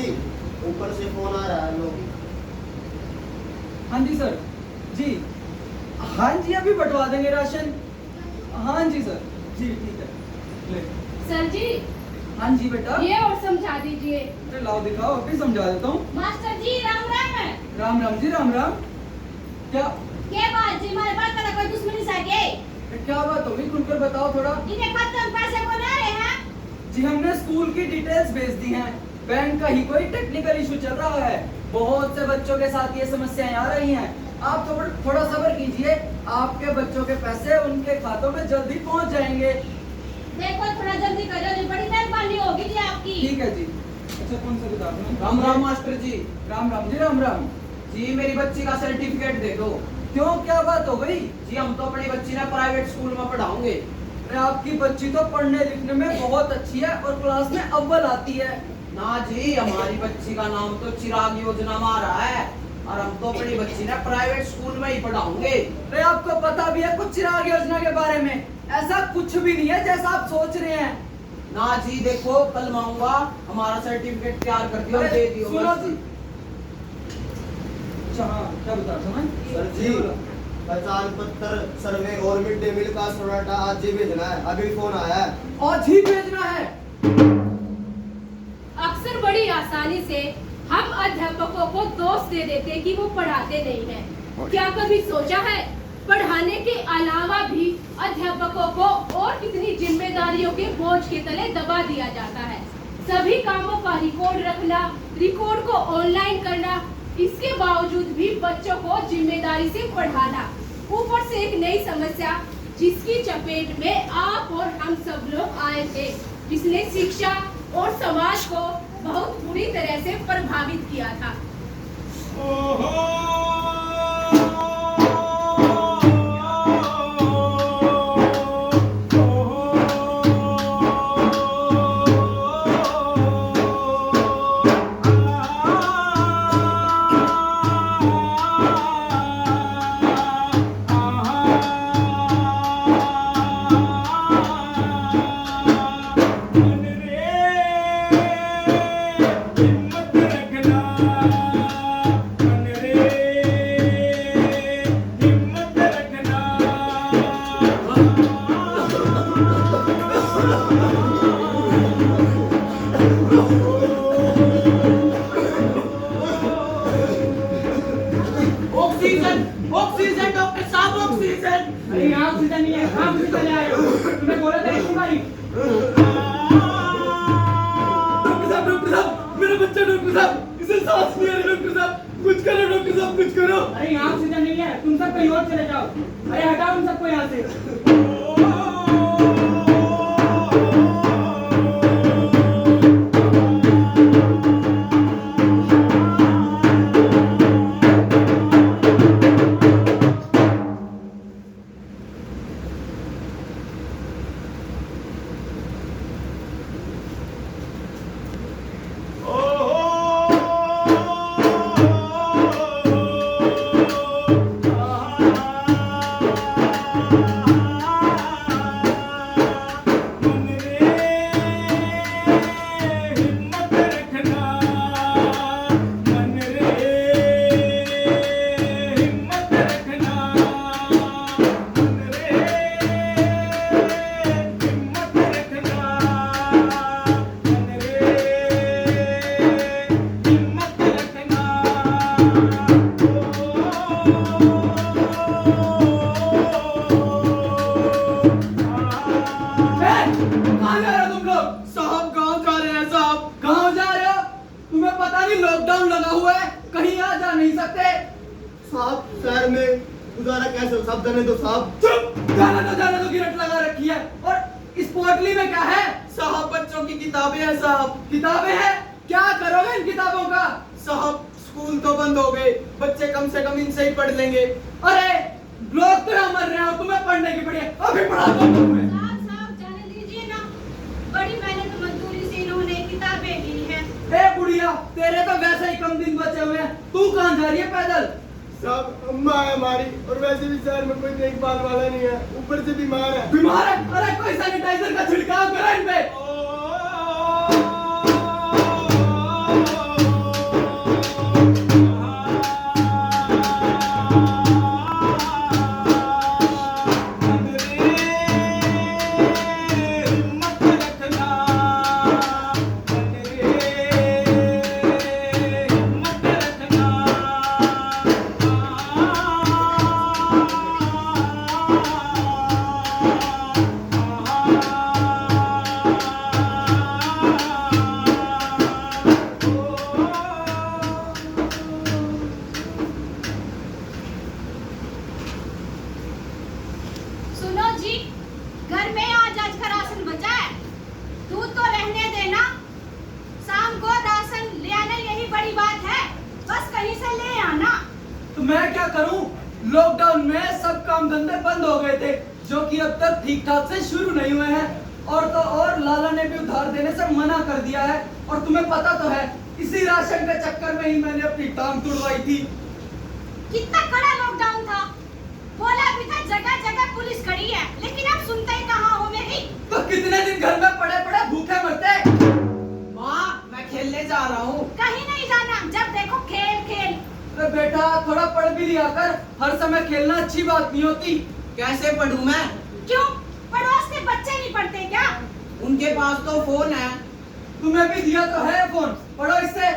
जी ऊपर से फोन आ रहा है लोग। हाँ जी सर। जी हाँ जी, अभी बंटवा देंगे राशन। हाँ जी सर। जी ठीक है। ले। सर जी हाँ जी बेटा। ये और समझा दीजिए। अरे लाओ दिखाओ, अभी समझा देता हूँ। मास्टर जी राम राम है। राम राम जी, राम राम। क्या बात जी, हमारे बात का कोई दुश्मनी सा के? क्या बात होगी, खुलकर बताओ थोड़ा। इन्हें खत्म पैसे को ना रहे हैं। जी हमने स्कूल की डिटेल्स भेज दी हैं। बैंक का ही कोई टेक्निकल इशू चल रहा है। बहुत से बच्चों के साथ ये समस्याएं आ रही हैं। आप थोड़ा सब्र कीजिए, आपके बच्चों के पैसे उनके खातों में जल्दी पहुंच जाएंगे। देखो थोड़ा जल्दी करो जी, बड़ी मेहरबानी होगी जी आपकी। ठीक है जी। अच्छा कौन सा किताब है? राम राम मास्टर जी। राम राम जी, राम राम। जी मेरी बच्ची का सर्टिफिकेट दे दो। क्यों, क्या बात हो गई? जी हम तो अपनी बच्ची ने प्राइवेट स्कूल में पढ़ाओगे। अरे आपकी बच्ची तो पढ़ने लिखने में बहुत अच्छी है और क्लास में अव्वल आती है। ना जी, हमारी बच्ची का नाम तो चिराग योजना में आ रहा है और हम तो अपनी बच्ची ने प्राइवेट स्कूल में ही पढ़ाओगे। अरे आपको पता भी है कुछ चिराग योजना के बारे में? ऐसा कुछ भी नहीं है जैसा आप सोच रहे हैं। ना जी देखो, कल मांगूंगा, हमारा सर्टिफिकेट तैयार कर दियो, अरे, दे दियो सुनो बस। जी। अच्छा हाँ, क्या बता रहा था मैं? सर जी पहचान पत्र, सर्वे और मिड डे मील का सोनाटा आज ही भेजना है। अभी फोन आया है। आज ही भेजना है? अक्सर बड़ी आसानी से हम अध्यापकों को दोष दे देते कि वो पढ़ाते नहीं हैं। क्या कभी सोचा है पढ़ाने के अलावा भी अध्यापकों को और कितनी जिम्मेदारियों के बोझ के तले दबा दिया जाता है। सभी कामों का रिकॉर्ड रखना, रिकॉर्ड को ऑनलाइन करना, इसके बावजूद भी बच्चों को जिम्मेदारी से पढ़ाना। ऊपर से एक नई समस्या जिसकी चपेट में आप और हम सब लोग आए थे, जिसने शिक्षा और समाज को बहुत बुरी तरह से प्रभावित किया था। ऑक्सीजन, ऑक्सीजन डॉक्टर साहब, ऑक्सीजन। अरे यहाँ ऑक्सीजन नहीं है, कहाँ ऑक्सीजन ले आए हो? तुम्हें बोला था एक तुम्हारी। डॉक्टर साहब, मेरा बच्चा डॉक्टर साहब, इसे सांस नहीं आ रही डॉक्टर साहब, कुछ करो डॉक्टर साहब, कुछ करो। अरे यहाँ ऑक्सीजन नहीं है, तुम सब कहीं और चले जाओ। अरे हटाओ उन सबको यहाँ से। लॉकडाउन लगा हुआ है, कहीं आ जा नहीं सकते। साहब शहर में गुजारा कैसे? साहब जाने दो साहब। चुप, जाने दो गिरट लगा रखी है। और इस पोटली में क्या है? साहब बच्चों की किताबें हैं साहब। किताबें हैं? क्या करोगे इन किताबों का? साहब स्कूल तो बंद हो गए, बच्चे कम से कम इनसे ही पढ़ लेंगे। अरे लोग तो यहाँ मर रहे हो, तुम्हें पढ़ने की पड़ी है, अभी पढ़ा दो तुम्हें। साहब जाने दीजिए ना, बड़ी मेहनत मजदूरी से इन्होंने किताबें ली हैं। ए बुढ़िया, तेरे तो वैसे ही कम दिन बचे हुए हैं, तू कहाँ जा रही है पैदल? साहब अम्मा है हमारी, और वैसे भी शहर में कोई देखभाल वाला नहीं है, ऊपर से बीमार है। बीमार है? अरे कोई सैनिटाइजर का छिड़काव करो इन पे। अब तक ठीक ठाक से शुरू नहीं हुए हैं, और तो और लाला ने भी उधार देने से मना कर दिया है। और तुम्हें पता तो है, इसी राशन के चक्कर में ही मैंने अपनी टांग तुड़वाई थी। कितना कड़ा लॉकडाउन था, बोला भी था जगह जगह पुलिस खड़ी है, लेकिन अब सुनते ही कहाँ हो मेरी। तो कितने दिन घर में पड़े पड़े भूखे मरते। माँ मैं खेलने जा रहा हूँ। कहीं नहीं जाना, जब देखो खेल खेल। अरे बेटा थोड़ा पढ़ भी लिया कर, हर समय खेलना अच्छी बात नहीं होती। कैसे पढ़ूं मैं? क्यों, पड़ोस के बच्चे नहीं पढ़ते क्या? उनके पास तो फोन है। तुम्हें भी दिया तो है फोन, पढ़ो इससे।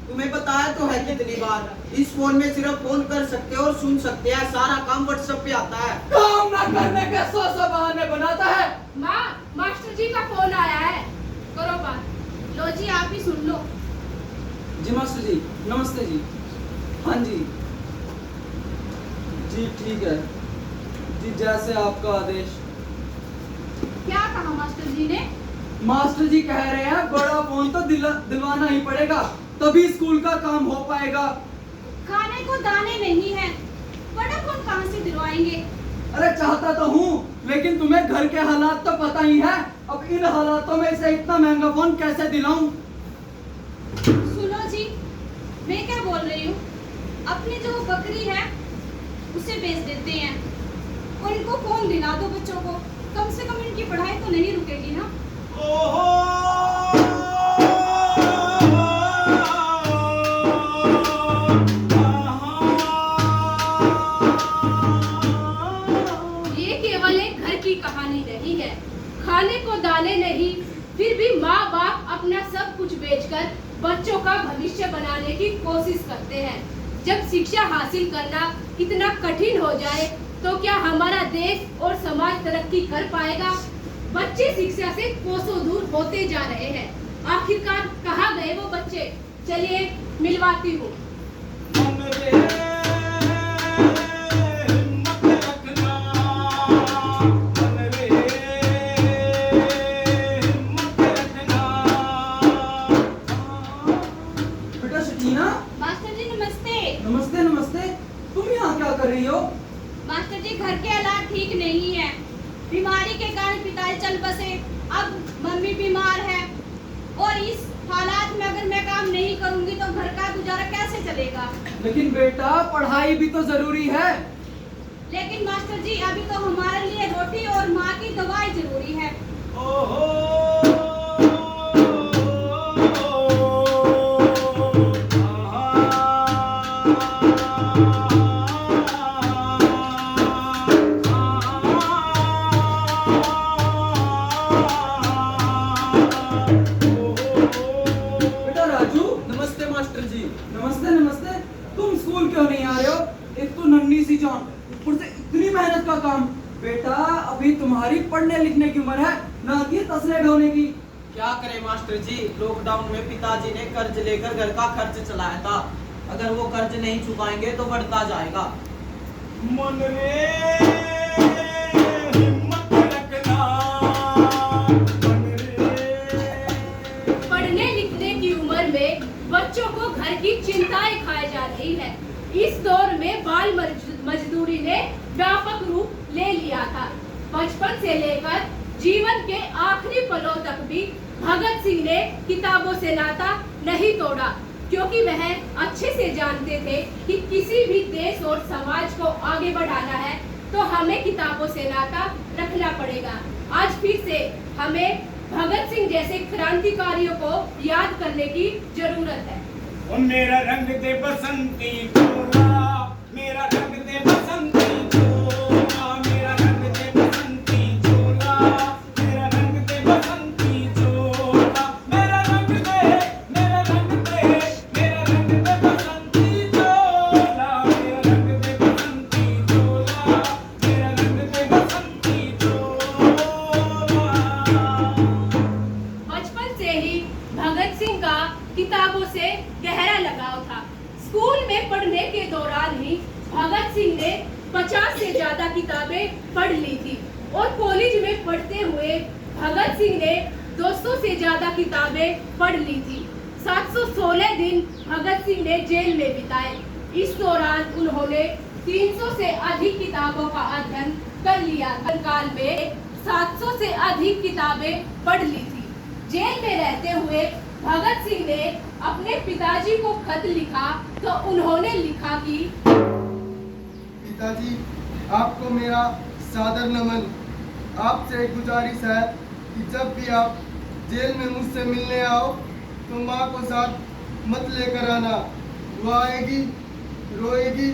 तुम्हें बताया तो है कितनी बार, इस फोन में सिर्फ फोन कर सकते हो और सुन सकते हैं, सारा काम व्हाट्सएप पे आता है। काम ना करने के 100 बहाने बनाता है। माँ, मास्टर जी का फोन आया है, करो बात। लो जी आप ही सुन लो। जी मास्टर जी, नमस्ते जी। हाँ जी जी ठीक है जी, जैसे आपका आदेश। क्या कहा मास्टर जी ने? मास्टर जी कह रहे हैं बड़ा फोन तो दिलवाना ही पड़ेगा, तभी स्कूल का काम हो पाएगा। खाने को दाने नहीं है, बड़ा फोन कहाँ से दिलवाएंगे? अरे चाहता तो हूँ, लेकिन तुम्हें घर के हालात तो पता ही है। अब इन हालातों में इसे इतना महंगा फोन कैसे दिलाऊं? सुनो जी, मैं क्या बोल रही हूँ, अपनी जो बकरी है उसे बेच देते हैं और इनको फोन दिला दो बच्चों को, कम से कम इनकी पढ़ाई तो नहीं रुकेगी ना। ये केवल एक घर की कहानी नहीं है, खाने को दाने नहीं, फिर भी माँ बाप अपना सब कुछ बेचकर बच्चों का भविष्य बनाने की कोशिश करते हैं। जब शिक्षा हासिल करना इतना कठिन हो जाए तो क्या हमारा देश और समाज तरक्की कर पाएगा? बच्चे शिक्षा से कोसों दूर होते जा रहे हैं। आखिरकार कहाँ गए वो बच्चे? चलिए मिलवाती हूँ। बेटा सकीना, मास्टर जी नमस्ते। नमस्ते नमस्ते। तुम यहाँ क्या कर रही हो? मास्टर जी घर के हालात ठीक नहीं है, बीमारी के कारण पिताजी चल बसे, अब मम्मी बीमार है और इस हालात में अगर मैं काम नहीं करूंगी तो घर का गुजारा कैसे चलेगा? लेकिन बेटा पढ़ाई भी तो जरूरी है। लेकिन मास्टर जी अभी तो हमारे लिए रोटी और माँ की दवाई जरूरी है। बेटा राजू, नमस्ते मास्टर जी। नमस्ते नमस्ते। तुम स्कूल क्यों नहीं आ रहे हो? एक तो नन्ही सी जान, ऊपर से इतनी मेहनत का काम। बेटा अभी तुम्हारी पढ़ने लिखने की उम्र है, ना कि तसले ढोने की। क्या करें मास्टर जी, लॉकडाउन में पिताजी ने कर्ज लेकर घर का खर्च चलाया था, अगर वो कर्ज नहीं चुकाएंगे तो बढ़ता जाएगा। मन रे हिम्मत रखना, मन रे। पढ़ने लिखने की उम्र में बच्चों को घर की चिंताएं खाई जा रही है। इस दौर में बाल मजदूरी ने व्यापक रूप ले लिया था। बचपन से लेकर जीवन के आखिरी पलों तक भी भगत सिंह ने किताबों से नाता नहीं तोड़ा, क्योंकि वह अच्छे से जानते थे कि किसी भी देश और समाज को आगे बढ़ाना है तो हमें किताबों से नाता रखना पड़ेगा। आज फिर से हमें भगत सिंह जैसे क्रांतिकारियों को याद करने की जरूरत है। ओ मेरा रंग दे बसंती चोला, मेरा रंग दे बसंती चोला, मेरा रंग दे बसंती चोला, मेरा रंग दे बसंती चोला, मेरा रंग दे, मेरा रंग दे, मेरा रंग दे बसंती चोला, मेरा रंग दे बसंती चोला, मेरा रंग दे बसंती चोला। बचपन से ही भगत सिंह का किताबों से गहरा लगाव था। स्कूल में पढ़ने के दौरान ही भगत सिंह ने 50 से ज्यादा किताबें पढ़ ली थी और कॉलेज में पढ़ते हुए भगत सिंह ने 200 से ज्यादा किताबें पढ़ ली थी। 716 दिन भगत सिंह ने जेल में बिताए। इस दौरान उन्होंने 300 से अधिक किताबों का अध्ययन कर लिया था। काल में 700 से अधिक किताबें पढ़ ली थी। जेल में रहते हुए भगत सिंह ने अपने पिताजी को खत लिखा तो उन्होंने लिखा कि पिताजी, आपको मेरा सादर नमन। आपसे एक गुजारिश है कि जब भी आप जेल में मुझसे मिलने आओ तो माँ को साथ मत लेकर आना। वो आएगी, रोएगी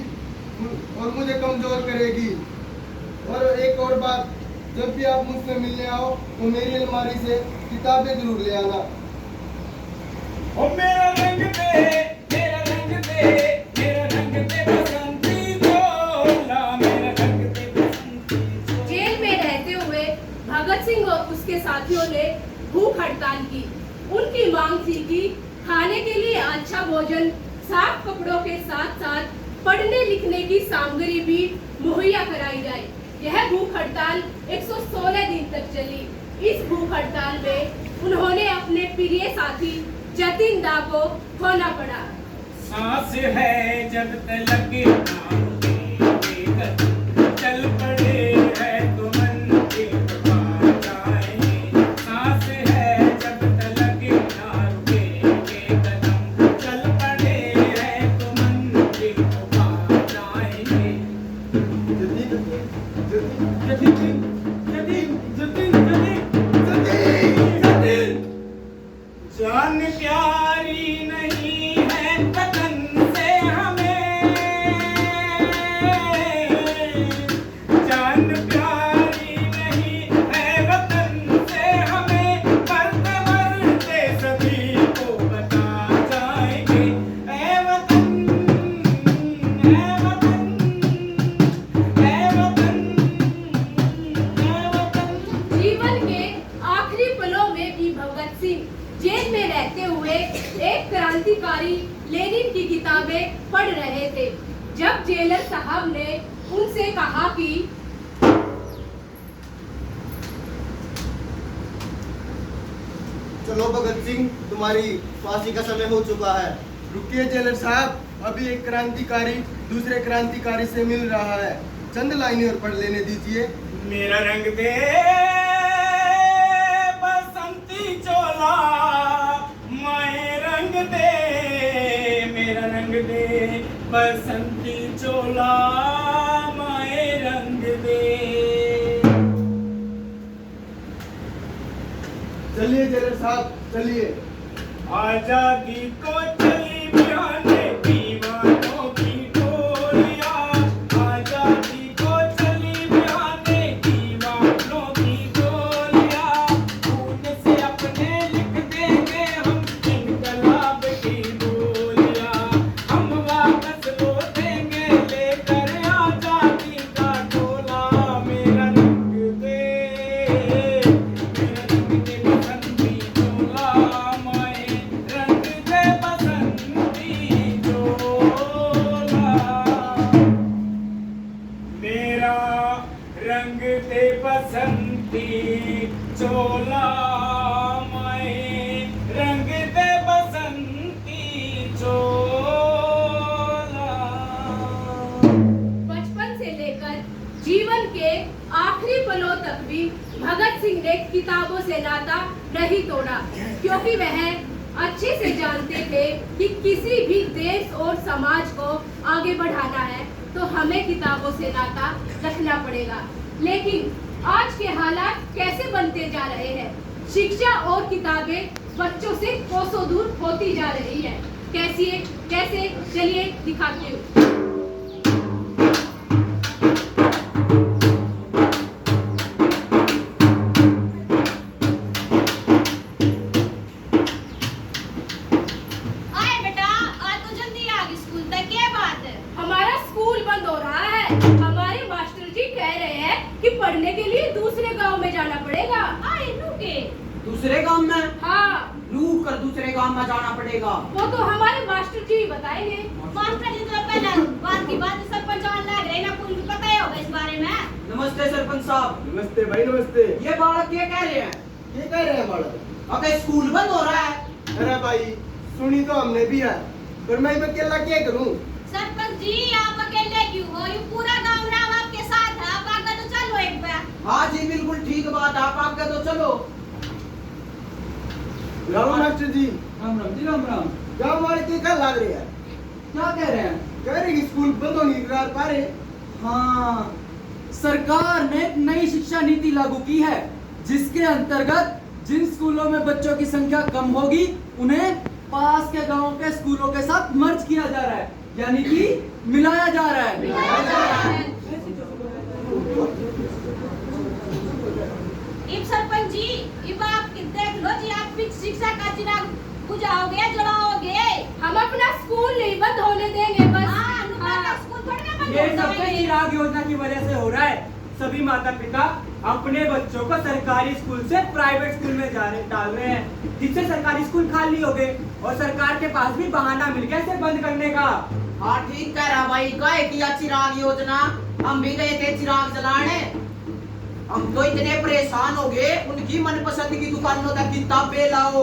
और मुझे कमजोर करेगी। और एक और बात, जब भी आप मुझसे मिलने आओ तो मेरी अलमारी से किताबें जरूर ले आना। ओ मेरा रंग दे, मेरा रंग दे, मेरा रंग दे बसंती चोला, मेरा रंग दे बसंती चोला। जेल में रहते हुए भगत सिंह और उसके साथियों ने भूख हड़ताल की। उनकी मांग थी कि खाने के लिए अच्छा भोजन, साफ कपड़ों के साथ साथ पढ़ने लिखने की सामग्री भी मुहैया कराई जाए। यह भूख हड़ताल 116 दिन तक चली। इस भूख हड़ताल में उन्होंने अपने प्रिय साथी जतिन दा को खोना पड़ा। सांस है जब तलक चल पड़े है तो मन के पा जाए। सांस है जब तलक ना रुके कदम, चल पड़े है तो मन के पा जाएंगे। जान प्यारी नहीं है वतन से हमें, जान प्यारी नहीं है वतन से हमें, मरते मरते सभी को बता जाएंगे। ऐ वतन, ऐ वतन, ऐ वतन, ऐ वतन। जीवन के आखिरी पलों में भी भगत सिंह जेल में रहते हुए एक क्रांतिकारी लेनिन की किताबें पढ़ रहे थे। जब जेलर साहब ने उनसे कहा कि चलो भगत सिंह, तुम्हारी फांसी का समय हो चुका है। रुकिए जेलर साहब, अभी एक क्रांतिकारी दूसरे क्रांतिकारी से मिल रहा है। चंद लाइनें और पढ़ लेने दीजिए। मेरा रंग दे बसंती चोला, माए रंग दे, मेरा रंग दे बसंती चोला, माए रंग दे। चलिए जेलर साहब, चलिए। आजादी को चली बिहाने दीवानों की टोलियां, आजादी को चली बिहाने दीवानों की टोलियां, खून से अपने लिख देंगे हम इनकलाब की बोलियां, हम वापस लौटेंगे लेकर आजादी का टोला। मेरा रंग दे, मेरा रंग दे बसंती चोला, माए रंग दे बसंती चोला, मेरा रंग दे बसंती चोला, माए रंग दे बसंती चोला। बचपन से लेकर जीवन के आखिरी पलों तक भी भगत सिंह ने किताबों से नाता नहीं तोड़ा, क्योंकि वह अच्छे से जानते थे कि किसी भी देश और समाज को आगे बढ़ाना है तो हमें किताबों से नाता रखना पड़ेगा। लेकिन आज के हालात कैसे बनते जा रहे हैं? शिक्षा और किताबें बच्चों से कोसों दूर होती जा रही है। कैसे चलिए दिखाती हूँ। आए बेटा, आज तो जल्दी आ गई स्कूल तक। क्या बात है? हमारा स्कूल बंद हो रहा है। हमारे मास्टर जी कह रहे हैं कि पढ़ने के लिए दूसरे गांव में जाना पड़ेगा। आए लूके। दूसरे गांव में हाँ, लूट कर दूसरे गांव में जाना पड़ेगा। वो तो हमारे मास्टर जी बताएंगे। मास्टर जी तो पहले बात की बात सरपंच जान लग रहे ना, कुछ पता ही होगा इस बारे में। नमस्ते सरपंच साहब। नमस्ते भाई, नमस्ते। ये बालक क्या कह रहे हैं? ये कह रहे हैं बालक? अबे स्कूल बंद हो रहा है। अरे भाई, सुनी तो हमने भी है, पर मैं अकेला क्या करूं? सरपंच जी, आप अकेले क्यों हो? ये पूरा गांव राम आपके साथ है। आप आगे तो चलो हाँ जी बिल्कुल ठीक बात, आप आगे तो चलो। राम मास्टर जी, राम राम जी, राम राम। गाँव वाले की क्या लाग रही है? क्या कह रहे हैं? कह रहे कि स्कूल बंद होने की कगार पा रहे। हाँ, सरकार ने एक नई शिक्षा नीति लागू की है, जिसके अंतर्गत जिन स्कूलों में बच्चों की संख्या कम होगी उन्हें पास के गांव के स्कूलों के साथ मर्ज किया जा रहा है, यानी कि मिलाया जा रहा है। इब सरपंच जी, इब आप देख लो जी, आप भी शिक्षा का चिराग बुझाओगे, जलाओगे। हम अपना स्कूल नहीं बंद होने देंगे बस। हाँ, नुमान का स्कूल थोड़ी ना बंद ये होता सब है। चिराग योजना की वजह से हो रहा है। सभी माता पिता अपने बच्चों को सरकारी स्कूल से प्राइवेट स्कूल में डाल रहे हैं, जिससे सरकारी स्कूल खाली हो गए और सरकार के पास भी बहाना मिल गया इसे बंद करने का। हाँ ठीक कह रहा भाई, काहे किया चिराग योजना? हम भी गए थे चिराग जलाने, हम तो इतने परेशान हो गए। उनकी मनपसंद की दुकानों तक किताबें लाओ,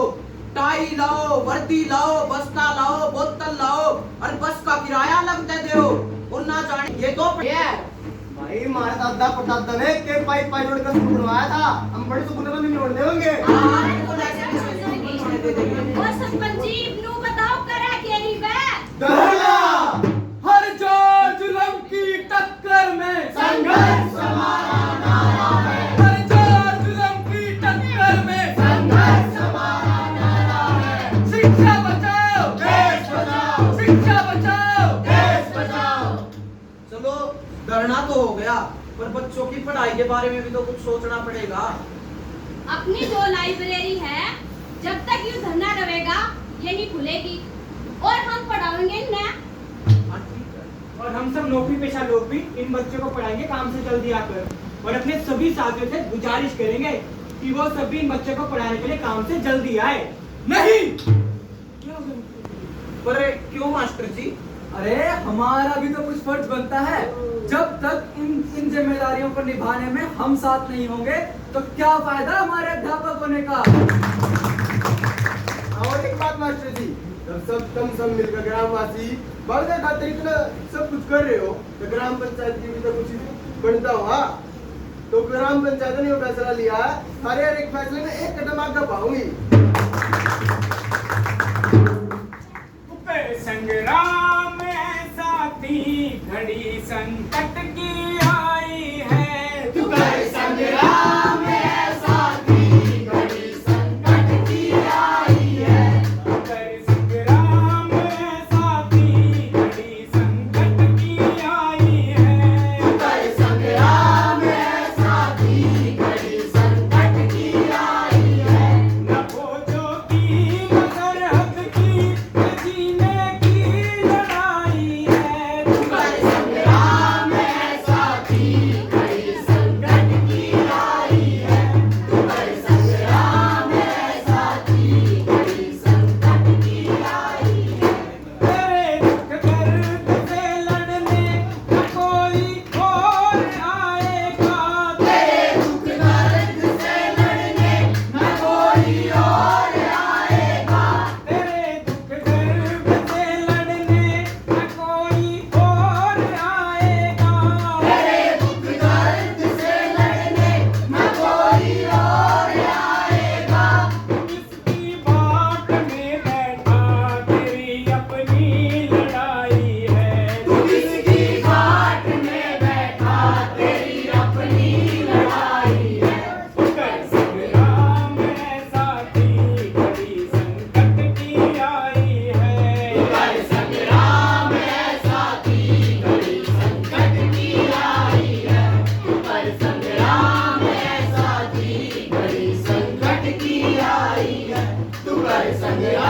टाई लाओ, वर्दी लाओ, बस्ता लाओ, बोतल लाओ, और बस का किराया अलग दे दो। और ना जाने ये तो भाई हमारे दादा परदादा ने के पाइप पाइप जोड़ कर स्कूल बनवाया था, हम बड़े स्कूल में नहीं जोड़ देंगे। और सरपंच जी, इब्नू बताओ करा के नहीं बे। हर जोर जुल्म की टक्कर में संघर्ष हमारा नारा है। हर जोर जुल्म की टक्कर में संघर्ष हमारा नारा है। शिक्षा बचाओ, देश बचाओ, शिक्षा बचाओ, देश बचाओ। चलो धरना तो हो गया, पर बच्चों की पढ़ाई के बारे में भी तो कुछ सोचना पड़ेगा। अपनी जो लाइब्रेरी है, जब तक ये धरना रहेगा यही खुलेगी और हम पढ़ाएंगे ना। हाँ ठीक है। और हम सब नौकरी पेशा लोग भी इन बच्चों को पढ़ाएंगे काम से जल्दी आकर, और अपने सभी साथियों से गुजारिश करेंगे कि वो सभी इन बच्चों को पढ़ाने के लिए काम से जल्दी आए। नहीं। पर क्यों मास्टर जी? अरे हमारा भी तो कुछ फर्ज बनता है। जब तक इन जिम्मेदारियों को निभाने में हम साथ नहीं होंगे तो क्या फायदा हमारे अध्यापक होने का। और एक बात मास्टर जी, जब सब मिलकर ग्रामवासी बाल के खातिर इतना सब कुछ कर रहे हो तो ग्राम पंचायत की भी तो कुछ बनता हुआ। तो ग्राम पंचायत ने वो फैसला लिया, हर एक फैसले में एक कदम आगे बढ़ाऊंगी। संग्राम है साथी, घड़ी संकट की आई है। तू कर संग्राम है साथी, घड़ी संकट की आई है। तू कर संग्राम है साथी, घड़ी संकट की आई है। तू कर संग्राम है साथी, घड़ी संकट की आई है। न खोजो की न सरहद की, न जीने की लड़ाई है। तू कर संग्राम है साथी, घड़ी संकट की आई है। तू कर संग्राम है साथी, घड़ी संकट की आई है। तेरे दुख दर्द से लड़ने न कोई और आएगा। तेरे दुख दर्द से लड़ने न कोई और आएगा। तेरे दुख दर्द से लड़ने न कोई और आएगा। तेरे दुख दर्द से लड़ने न कोई और आएगा। किसकी बाट में बैठा तेरी अपनी लड़ाई है। तू किसकी बाट में बैठा, तेरी अपनी लड़ाई है। तू कर संग्राम है साथी, घड़ी संकट की आई है। तू कर संग्राम है साथी, घड़ी संकट की आई है। तू कर संग्राम है साथी, घड़ी संकट की आई है। तू कर संग्राम